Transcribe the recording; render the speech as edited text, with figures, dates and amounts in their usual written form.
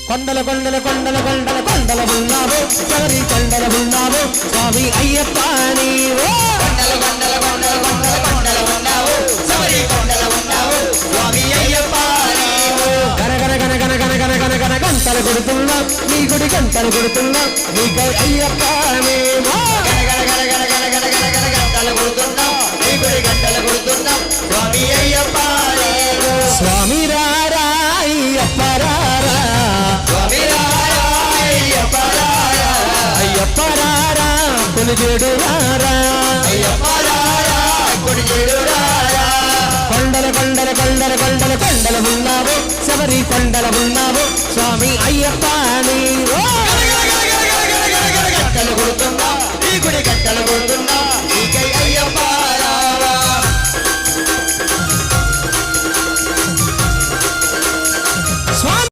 కొండల కొండల కొండల కొండల కొండల ఉన్నావు శబరి కొండల ఉన్నావు స్వామి అయ్యప్ప నీవు కొండల కొండల కొండల కొండల కొండల ఉన్నావు శబరి కొండల ఉన్నావు స్వామి అయ్యప్ప నీవు గన గన గన గన గన గన గన గన గంటలు కొడుతున్నా నీ గుడి గంటలు కొడుతున్నా నీకై అయ్యప్ప నీవు గన గన గన గన గన గన గన గన గంటలు కొడుతున్నాం నీ గుడి గంటలు కొడుతున్నాం స్వామి అయ్యప్ప నీవు స్వామి రారా అయ్యప్ప రారా స్వామి రారా అయ్యప్ప రారా అయ్యప్ప రారా కొలిచేడు రారా అయ్యప్ప రారా కొడిచేడు రారా కొండల కొండల కొండల కొండల కొండల ఉన్నావు శబరి కొండల ఉన్నావు స్వామి అయ్యప్ప నీవు